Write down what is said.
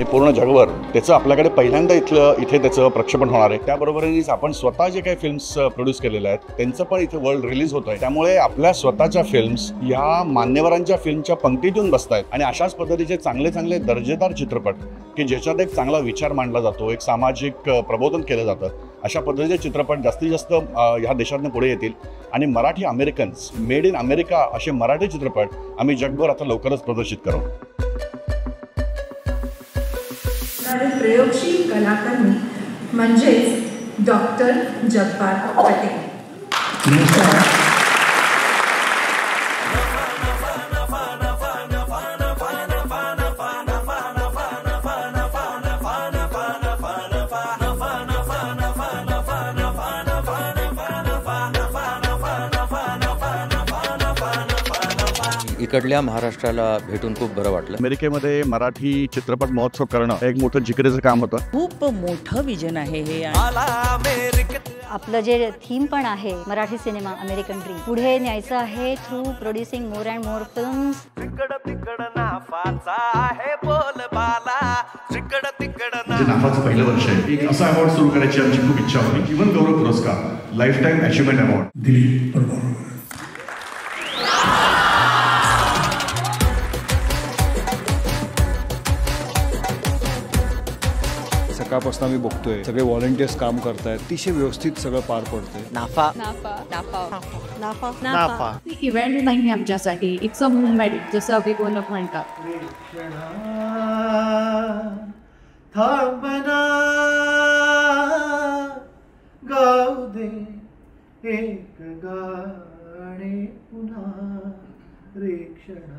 हे पूर्ण जगभर त्याचं आपल्याकडे पहिल्यांदा इथे त्याचं प्रक्षेपण होणार आहे। त्याबरोबरच आपण स्वतः जे काही फिल्म्स प्रोड्यूस केलेल्या आहेत त्यांचं पण इथे वर्ल्ड रिलीज होत आहे। त्यामुळे आपल्या स्वतःच्या फिल्म्स या मान्यवरांच्या फिल्मच्या पंक्तीतून बसतायत आणि अशाच पद्धतीचे चांगले चांगले दर्जेदार चित्रपट की ज्याच्यात एक चांगला विचार मांडला जातो, एक सामाजिक प्रबोधन केलं जातं, अशा पद्धतीचे चित्रपट जास्तीत जास्त ह्या देशातून पुढे येतील आणि Marathi Americans, made in America असे मराठी चित्रपट आम्ही जगभर आता लवकरच प्रदर्शित करू। प्रयोगशील कलाकर्मी म्हणजेच डॉक्टर जब्बार पटेल। इकडल्या महाराष्ट्राला भेटून खूप बरं वाटलं। अमेरिकेमध्ये मराठी चित्रपट महोत्सव करणं एक मोठं जिकरीचं काम होतं। खूप मोठं विजन आहे हे। आपलं जे थीम पण आहे मराठी सिनेमा अमेरिकन ड्रीम पुढे न्यायचं आहे through producing more and more films. नाफाचं पहिलं वर्ष आहे, एक असा अवॉर्ड सुरू करायची आमची खूप इच्छा होती। जीवन गौरव पुरस्कार life time achievement award Dilip Parmar. सकाळपासून आम्ही बघतोय सगळे व्हॉलंटियर्स काम करतायत, अतिशय व्यवस्थित सगळं पार पडतंय। नाफा नाफा नाफा नाफा नाफा इव्हेंट नाही आमच्यासाठी, इट्स अ मुवमेंट जसं अभिगोल म्हणतात। थांबना गाऊ दे एक गाणे पुन्हा रे क्षणा।